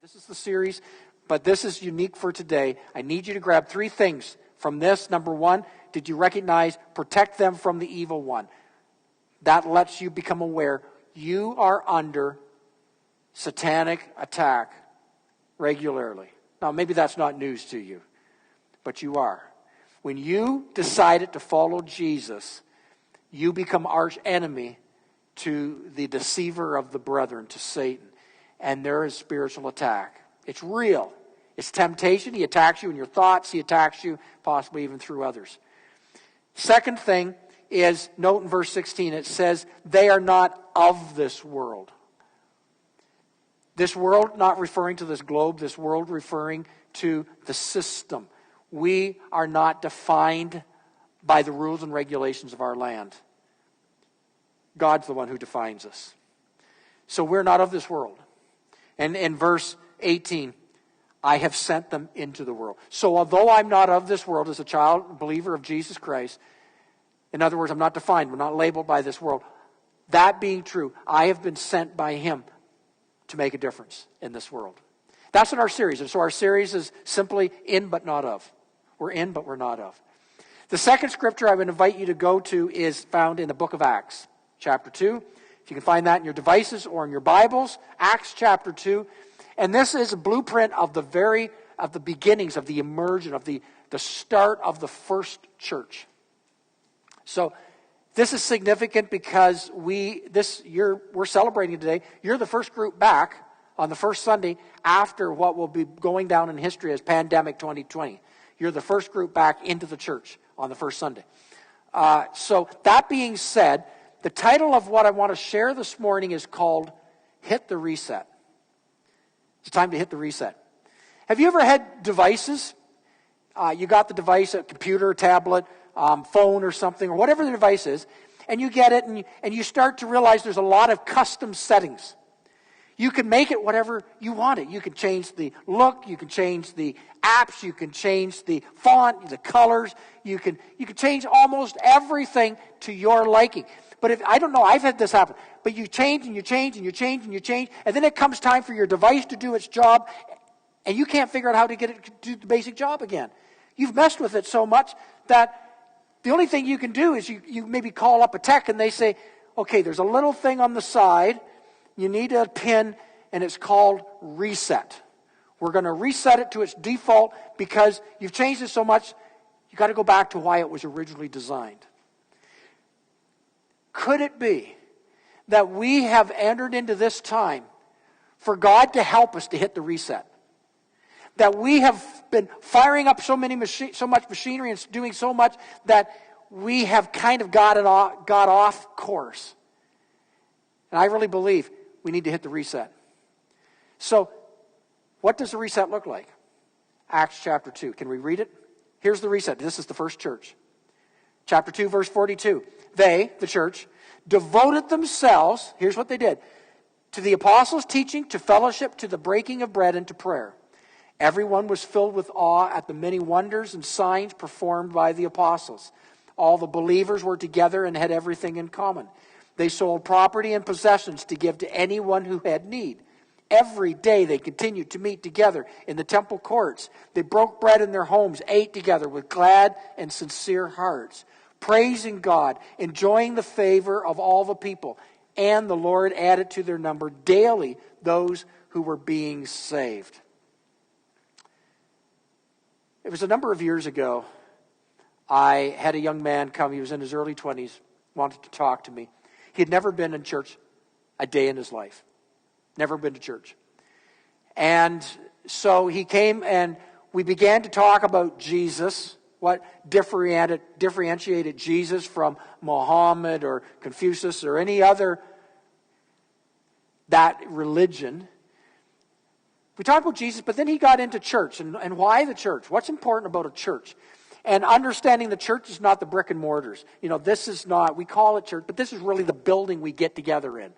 This is the series, but this is unique for today. I need you to grab three things from this. Number one, did you recognize protect them from the evil one? That lets you become aware you are under satanic attack regularly. Now, maybe that's not news to you, but you are. When you decided to follow Jesus, you become arch enemy to the deceiver of the brethren, to Satan. And there is spiritual attack. It's real. It's temptation. He attacks you in your thoughts. He attacks you possibly even through others. Second thing is, note in verse 16, it says, they are not of this world. This world, not referring to this globe, this world referring to the system. We are not defined by the rules and regulations of our land. God's the one who defines us. So we're not of this world. And in verse 18, I have sent them into the world. So although I'm not of this world as a child, believer of Jesus Christ, in other words, I'm not defined, we're not labeled by this world. That being true, I have been sent by Him to make a difference in this world. That's what our series is. So our series is simply in but not of. We're in but we're not of. The second scripture I would invite you to go to is found in the book of Acts, chapter 2. If you can find that in your devices or in your Bibles, Acts chapter 2. And this is a blueprint of the beginnings of the emergence, of the start of the first church. So this is significant because we're celebrating today. You're the first group back on the first Sunday after what will be going down in history as Pandemic 2020. You're the first group back into the church on the first Sunday. So that being said, the title of what I want to share this morning is called Hit the Reset. It's time to hit the reset. Have you ever had devices? You got the device, a computer, tablet, phone or something, or whatever the device is, and you get it and you start to realize there's a lot of custom settings. You can make it whatever you want it. You can change the look, you can change the apps, you can change the font, the colors, you can change almost everything to your liking. But I don't know, I've had this happen. But you change and you change and you change and you change, and then it comes time for your device to do its job, and you can't figure out how to get it to do the basic job again. You've messed with it so much that the only thing you can do is you maybe call up a tech and they say, okay, there's a little thing on the side, you need a pin, and it's called reset. We're going to reset it to its default because you've changed it so much, you've got to go back to why it was originally designed. Could it be that we have entered into this time for God to help us to hit the reset? That we have been firing up so much machinery and doing so much that we have kind of got off course. And I really believe we need to hit the reset. So, what does the reset look like? Acts chapter 2. Can we read it? Here's the reset. This is the first church. Chapter 2, verse 42. They, the church, devoted themselves, here's what they did, to the apostles' teaching, to fellowship, to the breaking of bread, and to prayer. Everyone was filled with awe at the many wonders and signs performed by the apostles. All the believers were together and had everything in common. They sold property and possessions to give to anyone who had need. Every day they continued to meet together in the temple courts. They broke bread in their homes, ate together with glad and sincere hearts, praising God, enjoying the favor of all the people. And the Lord added to their number daily those who were being saved. It was a number of years ago. I had a young man come. He was in his early 20s, wanted to talk to me. He had never been in church a day in his life. Never been to church. And so he came and we began to talk about Jesus, what differentiated Jesus from Muhammad or Confucius or any other that religion. We talked about Jesus, but then he got into church. And why the church? What's important about a church? And understanding the church is not the brick and mortars. This is not, we call it church, but this is really the building we get together in.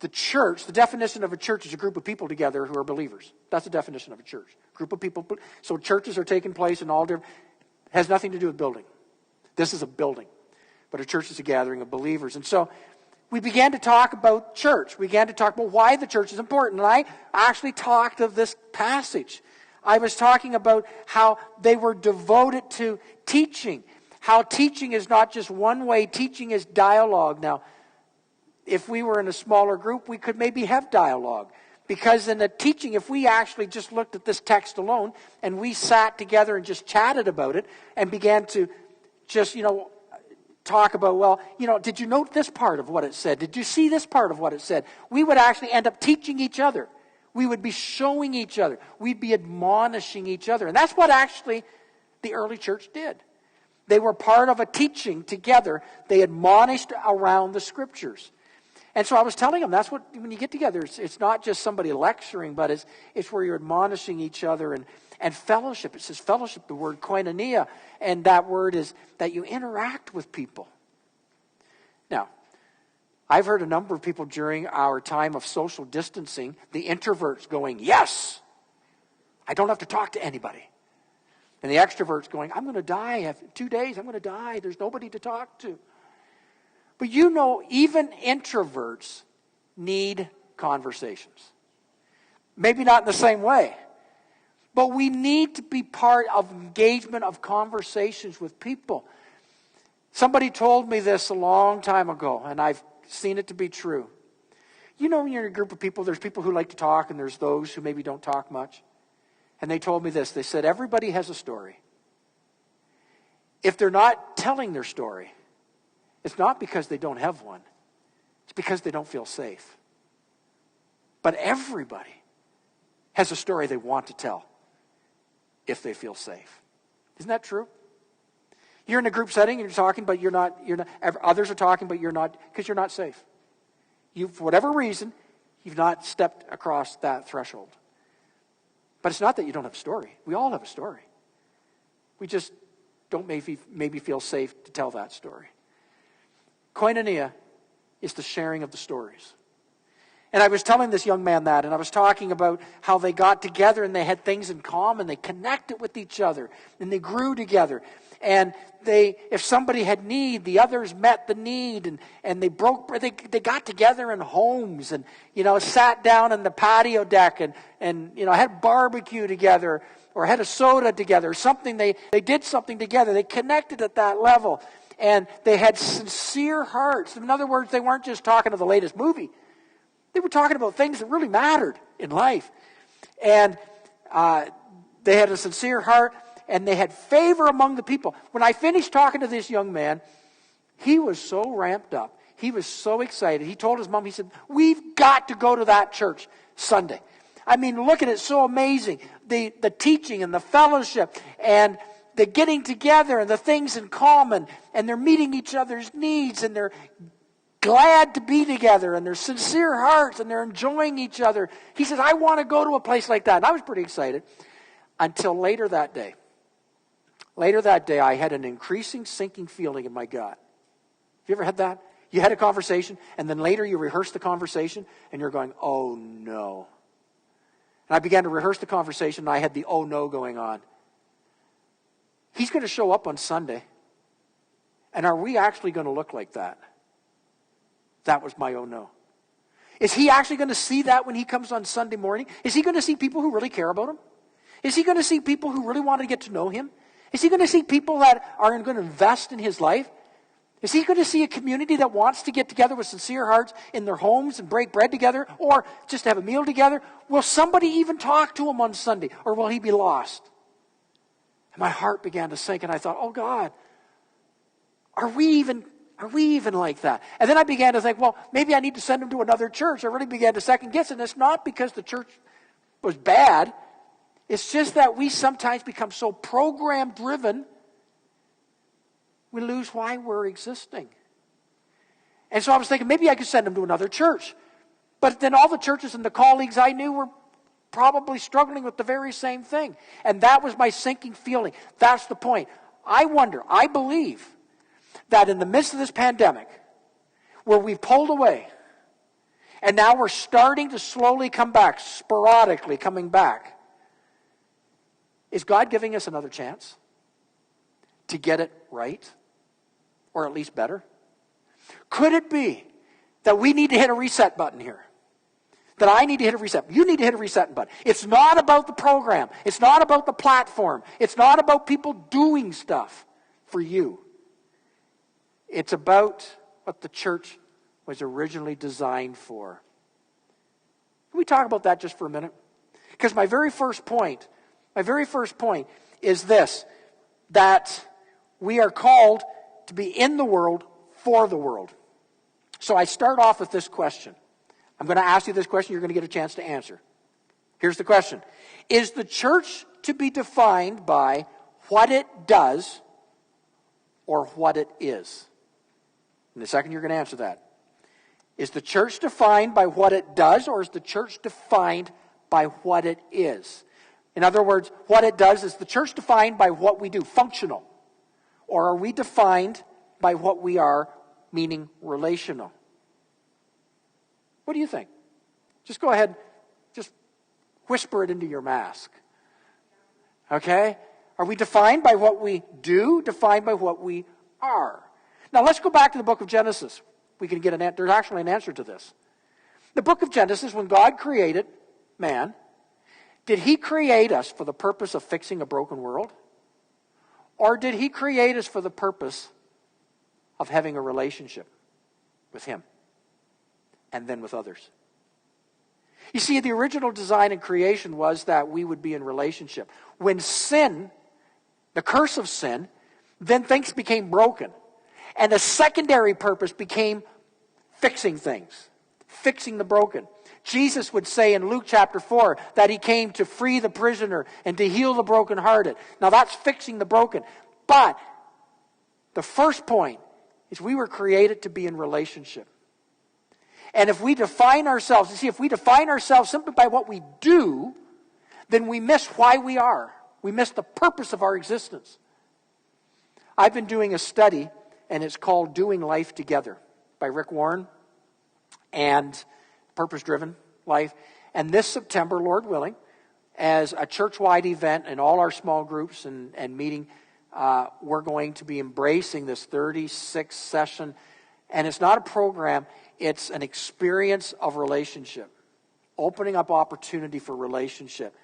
The church, the definition of a church is a group of people together who are believers. That's the definition of a church. Group of people. So churches are taking place in all different, has nothing to do with building. This is a building. But a church is a gathering of believers. And so We began to talk about church. We began to talk about why the church is important. And I actually talked of this passage. I was talking about how they were devoted to teaching. How teaching is not just one way. Teaching is dialogue. Now, if we were in a smaller group, we could maybe have dialogue. Because in the teaching, if we actually just looked at this text alone and we sat together and just chatted about it and began to just, talk about, did you note this part of what it said? Did you see this part of what it said? We would actually end up teaching each other. We would be showing each other. We'd be admonishing each other. And that's what actually the early church did. They were part of a teaching together. They admonished around the Scriptures. And so I was telling them, that's what, when you get together, it's not just somebody lecturing, but it's where you're admonishing each other and fellowship. It says fellowship, the word koinonia, and that word is that you interact with people. Now, I've heard a number of people during our time of social distancing, the introverts going, yes, I don't have to talk to anybody. And the extroverts going, I'm going to die. After 2 days, I'm going to die. There's nobody to talk to. But even introverts need conversations. Maybe not in the same way. But we need to be part of engagement of conversations with people. Somebody told me this a long time ago, and I've seen it to be true. When you're in a group of people, there's people who like to talk, and there's those who maybe don't talk much. And they told me this. They said, everybody has a story. If they're not telling their story, it's not because they don't have one. It's because they don't feel safe. But everybody has a story they want to tell if they feel safe. Isn't that true? You're in a group setting and you're talking, but you're not. Others are talking, but you're not, because you're not safe. For whatever reason, you've not stepped across that threshold. But it's not that you don't have a story. We all have a story. We just don't maybe feel safe to tell that story. Koinonia is the sharing of the stories. And I was telling this young man that, and I was talking about how they got together and they had things in common. They connected with each other, and they grew together. And if somebody had need, the others met the need, and they got together in homes, and sat down in the patio deck, and had barbecue together, or had a soda together, or something. They did something together. They connected at that level, and they had sincere hearts. In other words, they weren't just talking to the latest movie. They were talking about things that really mattered in life. And they had a sincere heart, and they had favor among the people. When I finished talking to this young man, he was so ramped up. He was so excited. He told his mom, he said, we've got to go to that church Sunday. I mean, look at it, so amazing. The teaching and the fellowship and the getting together and the things in common, and they're meeting each other's needs, and they're glad to be together, and they're sincere hearts, and they're enjoying each other. He says, I want to go to a place like that. And I was pretty excited until later that day. Later that day, I had an increasing sinking feeling in my gut. Have you ever had that? You had a conversation, and then later you rehearse the conversation, and you're going, oh no. And I began to rehearse the conversation, and I had the oh no going on. He's going to show up on Sunday, and are we actually going to look like that? That was my oh no. Is he actually going to see that when he comes on Sunday morning? Is he going to see people who really care about him? Is he going to see people who really want to get to know him? Is he going to see people that are going to invest in his life? Is he going to see a community that wants to get together with sincere hearts in their homes and break bread together, or just have a meal together? Will somebody even talk to him on Sunday, or will he be lost? And my heart began to sink, and I thought, oh God, are we even like that? And then I began to think, well, maybe I need to send him to another church. I really began to second guess, and it's not because the church was bad. It's just that we sometimes become so program driven, we lose why we're existing. And so I was thinking, maybe I could send him to another church. But then all the churches and the colleagues I knew were probably struggling with the very same thing. And that was my sinking feeling. That's the point. I believe that in the midst of this pandemic, where we've pulled away, and now we're starting to slowly come back, sporadically coming back, is God giving us another chance to get it right? Or at least better? Could it be that we need to hit a reset button here. That I need to hit a reset. You need to hit a reset button. It's not about the program. It's not about the platform. It's not about people doing stuff for you. It's about what the church was originally designed for. Can we talk about that just for a minute? Because my very first point is this, that we are called to be in the world for the world. So I start off with this question. I'm going to ask you this question. You're going to get a chance to answer. Here's the question. Is the church to be defined by what it does or what it is? In a second, you're going to answer that. Is the church defined by what it does, or is the church defined by what it is? In other words, what it does, is the church defined by what we do, functional? Or are we defined by what we are, meaning relational? What do you think? Just go ahead, just whisper it into your mask. Okay? Are we defined by what we do, defined by what we are? Now let's go back to the book of Genesis. We can get there's actually an answer to this. The book of Genesis, when God created man, did he create us for the purpose of fixing a broken world? Or did he create us for the purpose of having a relationship with him and then with others? You see, the original design in creation was that we would be in relationship. When sin, the curse of sin, then things became broken. And the secondary purpose became fixing things, fixing the broken. Jesus would say in Luke chapter 4 that he came to free the prisoner and to heal the brokenhearted. Now that's fixing the broken. But the first point is we were created to be in relationship. And if we define ourselves, if we define ourselves simply by what we do, then we miss why we are. We miss the purpose of our existence. I've been doing a study, and it's called Doing Life Together by Rick Warren and Purpose-Driven Life. And this September, Lord willing, as a church-wide event in all our small groups and meeting, we're going to be embracing this 36th session. And it's not a program, it's an experience of relationship. Opening up opportunity for relationship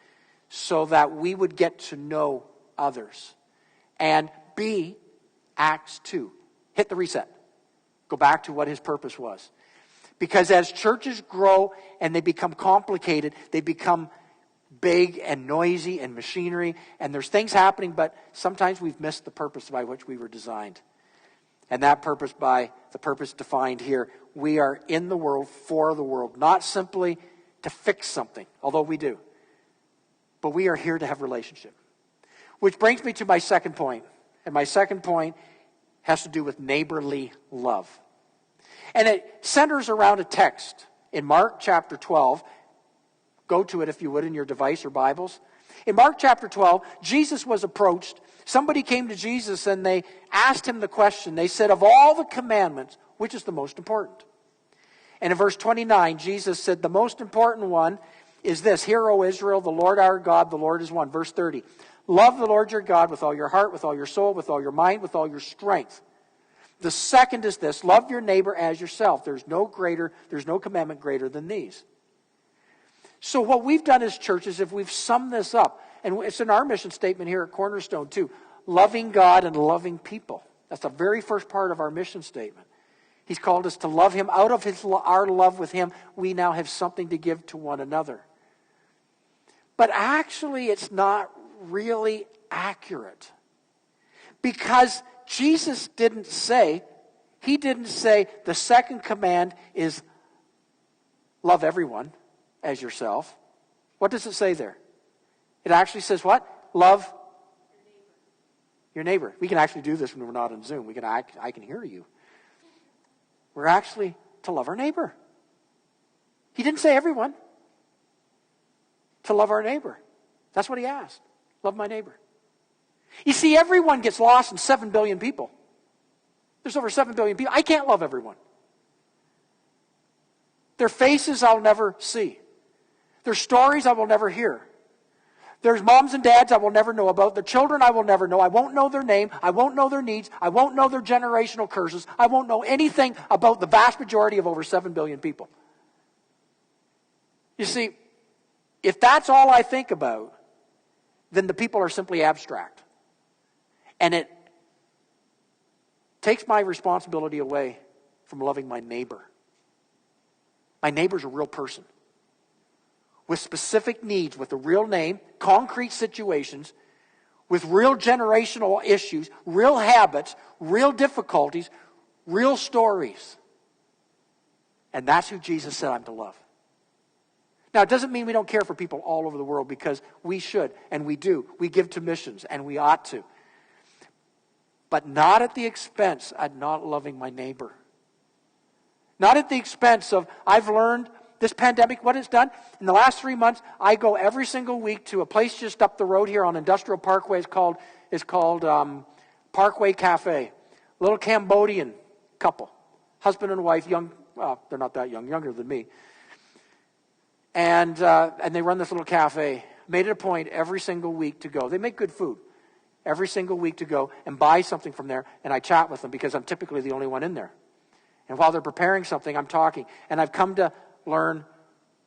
so that we would get to know others. And B, Acts 2. Hit the reset. Go back to what his purpose was. Because as churches grow and they become complicated, they become big and noisy and machinery, and there's things happening, but sometimes we've missed the purpose by which we were designed. And that purpose, by the purpose defined here, we are in the world for the world, not simply to fix something, although we do. But we are here to have relationship. Which brings me to my second point. And my second point has to do with neighborly love. And it centers around a text in Mark chapter 12. Go to it if you would in your device or Bibles. In Mark chapter 12, Jesus was approached. Somebody came to Jesus and they asked him the question. They said, of all the commandments, which is the most important? And in verse 29, Jesus said, the most important one is this: Hear, O Israel, the Lord our God, the Lord is one. Verse 30, love the Lord your God with all your heart, with all your soul, with all your mind, with all your strength. The second is this: love your neighbor as yourself. There's no commandment greater than these. So what we've done as churches, if we've summed this up, and it's in our mission statement here at Cornerstone too, loving God and loving people. That's the very first part of our mission statement. He's called us to love him. Out of our love with him, we now have something to give to one another. But actually, it's not really accurate. Because Jesus didn't say the second command is love everyone as yourself. What does it say there? It actually says what? Love your neighbor. We can actually do this when we're not on Zoom. I can hear you. We're actually to love our neighbor. He didn't say everyone. To love our neighbor. That's what he asked. Love my neighbor. You see, everyone gets lost in 7 billion people. There's over 7 billion people. I can't love everyone. Their faces I'll never see. Their stories I will never hear. There's moms and dads I will never know about. The children I will never know. I won't know their name. I won't know their needs. I won't know their generational curses. I won't know anything about the vast majority of over 7 billion people. You see, if that's all I think about, then the people are simply abstract. And it takes my responsibility away from loving my neighbor. My neighbor's a real person with specific needs, with a real name, concrete situations, with real generational issues, real habits, real difficulties, real stories. And that's who Jesus said I'm to love. Now, it doesn't mean we don't care for people all over the world, because we should, and we do. We give to missions, and we ought to. But not at the expense of not loving my neighbor. Not at the expense of, I've learned this pandemic, what it's done. In the last 3 months, I go every single week to a place just up the road here on Industrial Parkway. It's called Parkway Cafe. A little Cambodian couple. Husband and wife, young, well, they're not that young, younger than me. And they run this little cafe. Made it a point every single week to go. They make good food. Every single week to go and buy something from there. And I chat with them because I'm typically the only one in there. And while they're preparing something, I'm talking. And I've come to learn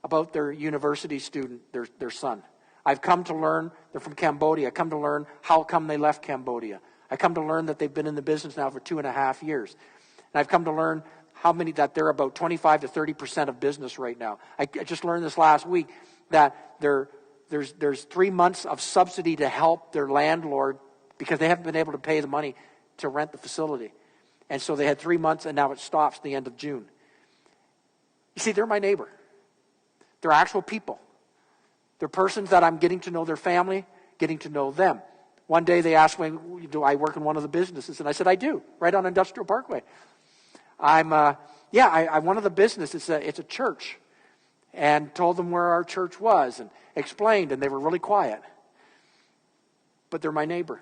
about their university student, their son. I've come to learn, they're from Cambodia. I've come to learn how come they left Cambodia. I come to learn that they've been in the business now for 2.5 years. And I've come to learn that they're about 25 to 30% of business right now. I just learned this last week that there's 3 months of subsidy to help their landlord because they haven't been able to pay the money to rent the facility. And so they had 3 months, and now it stops at the end of June. You see, they're my neighbor. They're actual people. They're persons that I'm getting to know their family, getting to know them. One day they asked me, do I work in one of the businesses? And I said, I do, right on Industrial Parkway. I'm one of the businesses. It's a church. And told them where our church was and explained, and they were really quiet. But they're my neighbor.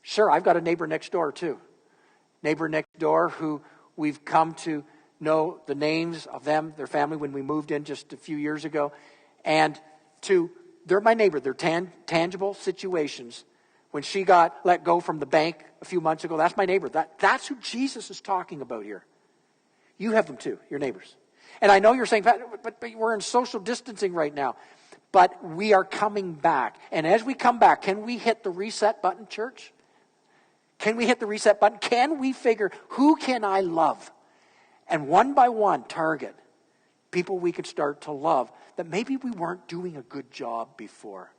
Sure, I've got a neighbor next door too. Neighbor next door who we've come to know the names of them, their family, when we moved in just a few years ago. And they're my neighbor. They're tangible situations. When she got let go from the bank a few months ago, that's my neighbor. That's who Jesus is talking about here. You have them too, your neighbors. And I know you're saying, but we're in social distancing right now. But we are coming back. And as we come back, can we hit the reset button, church? Can we hit the reset button? Can we figure, who can I love? And one by one, target people we could start to love that maybe we weren't doing a good job before.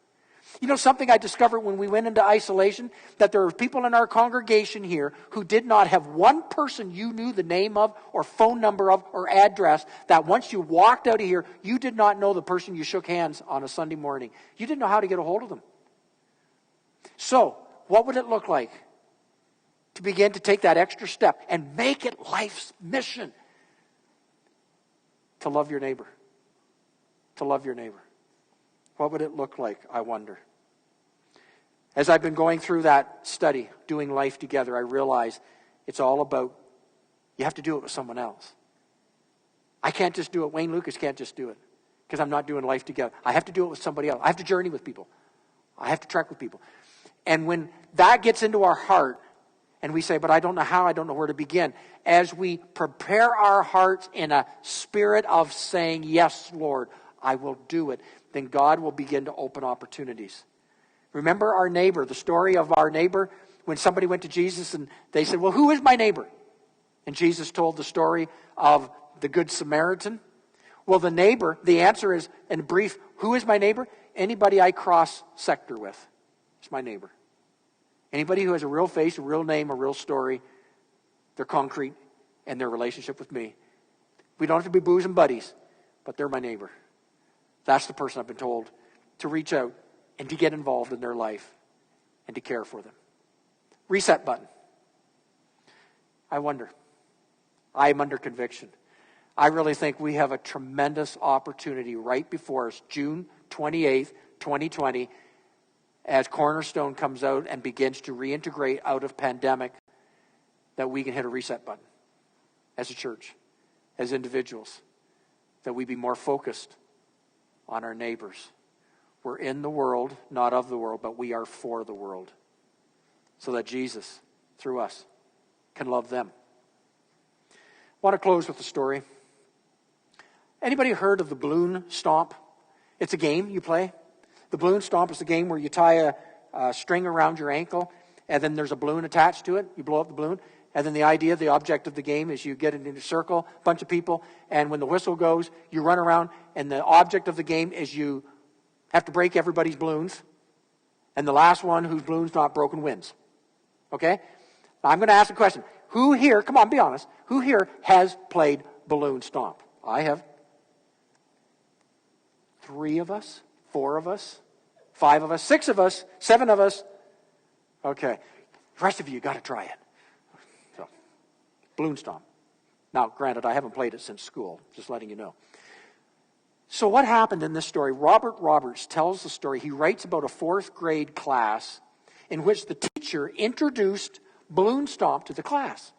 You know something I discovered when we went into isolation? That there are people in our congregation here who did not have one person you knew the name of or phone number of or address, that once you walked out of here, you did not know the person you shook hands on a Sunday morning. You didn't know how to get a hold of them. So, what would it look like to begin to take that extra step and make it life's mission to love your neighbor? To love your neighbor. What would it look like, I wonder? As I've been going through that study, doing life together, I realize it's all about, you have to do it with someone else. I can't just do it. Wayne Lucas can't just do it because I'm not doing life together. I have to do it with somebody else. I have to journey with people. I have to trek with people. And when that gets into our heart, and we say, but I don't know how, I don't know where to begin. As we prepare our hearts in a spirit of saying, yes, Lord, I will do it, then God will begin to open opportunities. Remember our neighbor, the story of our neighbor, when somebody went to Jesus and they said, well, who is my neighbor? And Jesus told the story of the Good Samaritan. Well, the neighbor, the answer is, in brief, who is my neighbor? Anybody I cross sector with is my neighbor. Anybody who has a real face, a real name, a real story, they're concrete in their relationship with me. We don't have to be bosom buddies, but they're my neighbor. That's the person I've been told to reach out and to get involved in their life and to care for them. Reset button. I wonder. I am under conviction. I really think we have a tremendous opportunity right before us, June 28th, 2020, as Cornerstone comes out and begins to reintegrate out of pandemic, that we can hit a reset button as a church, as individuals, that we be more focused on our neighbors, We're in the world, not of the world, but we are for the world. So that Jesus, through us, can love them. I want to close with a story. Anybody heard of the balloon stomp? It's a game you play. The balloon stomp is a game where you tie a string around your ankle, and then there's a balloon attached to it. You blow up the balloon. And then the object of the game is you get it in a circle, a bunch of people, and when the whistle goes, you run around, and the object of the game is you have to break everybody's balloons, and the last one whose balloon's not broken wins. Okay? Now I'm going to ask a question. Who here, come on, be honest, who here has played balloon stomp? I have. 3 of us, 4 of us, 5 of us, 6 of us, 7 of us. Okay. The rest of you got to try it. So, balloon stomp. Now, granted, I haven't played it since school, just letting you know. So what happened in this story? Robert Roberts tells the story. He writes about a 4th grade class in which the teacher introduced balloon stomp to the class.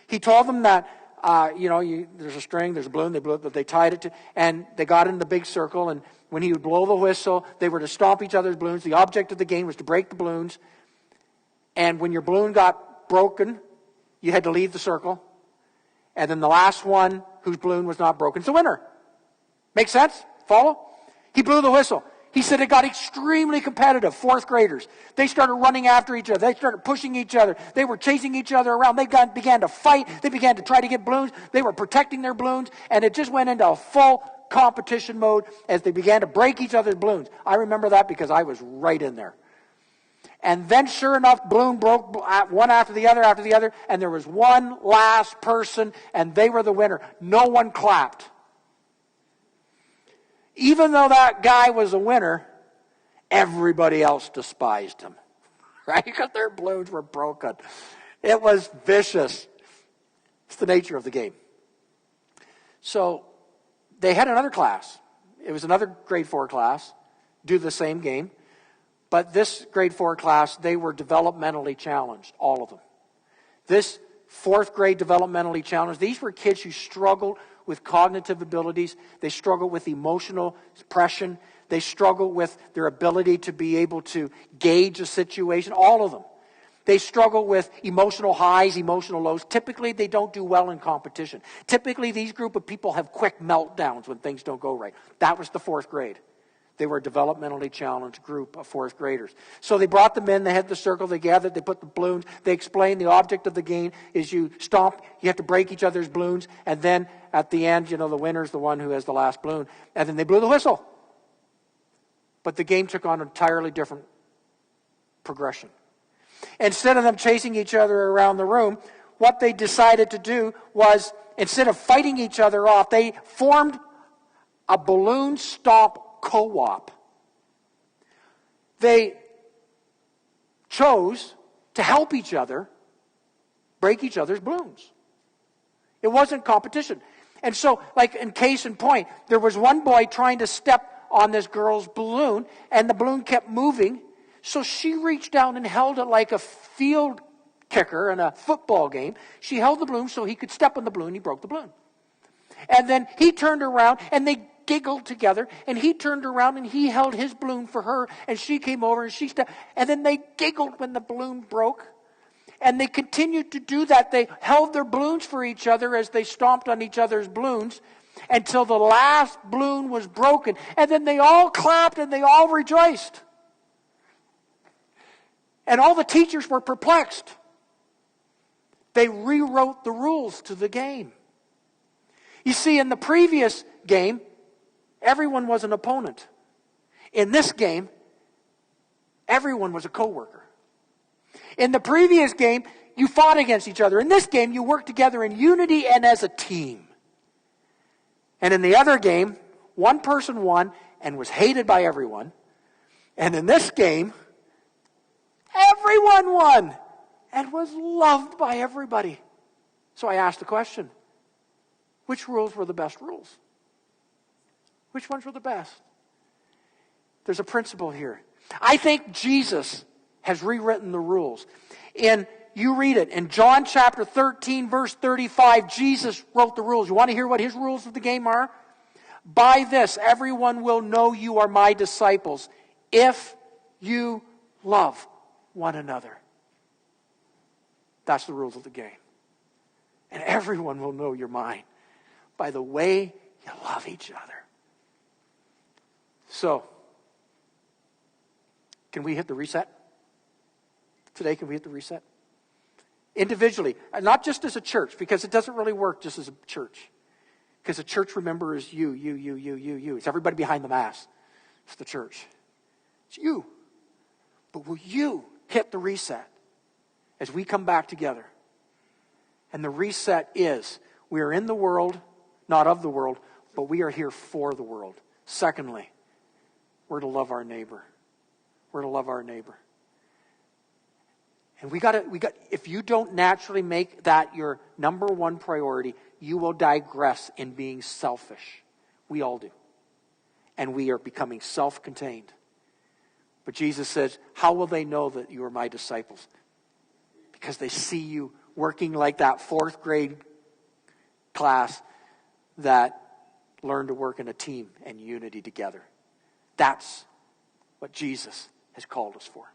He told them that, there's a string, there's a balloon, they tied it to, and they got in the big circle, and when he would blow the whistle, they were to stomp each other's balloons. The object of the game was to break the balloons, and when your balloon got broken, you had to leave the circle, and then the last one whose balloon was not broken is the winner. Make sense? Follow? He blew the whistle. He said it got extremely competitive, 4th graders. They started running after each other. They started pushing each other. They were chasing each other around. They began to fight. They began to try to get balloons. They were protecting their balloons. And it just went into a full competition mode as they began to break each other's balloons. I remember that because I was right in there. And then sure enough, balloon broke one after the other, and there was one last person, and they were the winner. No one clapped. Even though that guy was a winner, everybody else despised him, right? Because their balloons were broken. It was vicious. It's the nature of the game. So they had another class. It was another grade 4 class, do the same game. But this grade 4 class, they were developmentally challenged, all of them. This 4th grade developmentally challenged, these were kids who struggled with cognitive abilities. They struggle with emotional suppression. They struggle with their ability to be able to gauge a situation. All of them. They struggle with emotional highs, emotional lows. Typically, they don't do well in competition. Typically, these group of people have quick meltdowns when things don't go right. That was the 4th grade. They were a developmentally challenged group of 4th graders. So they brought them in, they had the circle, they gathered, they put the balloons, they explained the object of the game is you stomp, you have to break each other's balloons, and then at the end, the winner's the one who has the last balloon. And then they blew the whistle. But the game took on an entirely different progression. Instead of them chasing each other around the room, what they decided to do was, instead of fighting each other off, they formed a balloon stomp co-op. They chose to help each other break each other's balloons. It wasn't competition. And so, like in case in point, there was one boy trying to step on this girl's balloon, and the balloon kept moving, so she reached down and held it like a field kicker in a football game. She held the balloon so he could step on the balloon. He broke the balloon. And then he turned around, and they giggled together, and he turned around and he held his balloon for her, and she came over and she stepped, and then they giggled when the balloon broke, and they continued to do that. They held their balloons for each other as they stomped on each other's balloons until the last balloon was broken, and then they all clapped and they all rejoiced. And all the teachers were perplexed. They rewrote the rules to the game. You see, in the previous game, everyone was an opponent. In this game, everyone was a co-worker. In the previous game, you fought against each other. In this game, you worked together in unity and as a team. And in the other game, one person won and was hated by everyone. And in this game, everyone won and was loved by everybody. So I asked the question, which rules were the best rules? Which ones were the best? There's a principle here. I think Jesus has rewritten the rules. You read it. In John chapter 13, verse 35, Jesus wrote the rules. You want to hear what his rules of the game are? By this, everyone will know you are my disciples, if you love one another. That's the rules of the game. And everyone will know you're mine by the way you love each other. So, can we hit the reset? Today, can we hit the reset? Individually, and not just as a church, because it doesn't really work just as a church. Because the church, remember, is you. It's everybody behind the mass. It's the church. It's you. But will you hit the reset as we come back together? And the reset is, we are in the world, not of the world, but we are here for the world. Secondly, we're to love our neighbor. We're to love our neighbor. And we got if you don't naturally make that your number one priority, you will digress in being selfish. We all do. And we are becoming self-contained. But Jesus says, how will they know that you are my disciples? Because they see you working like that 4th grade class that learned to work in a team and unity together. That's what Jesus has called us for.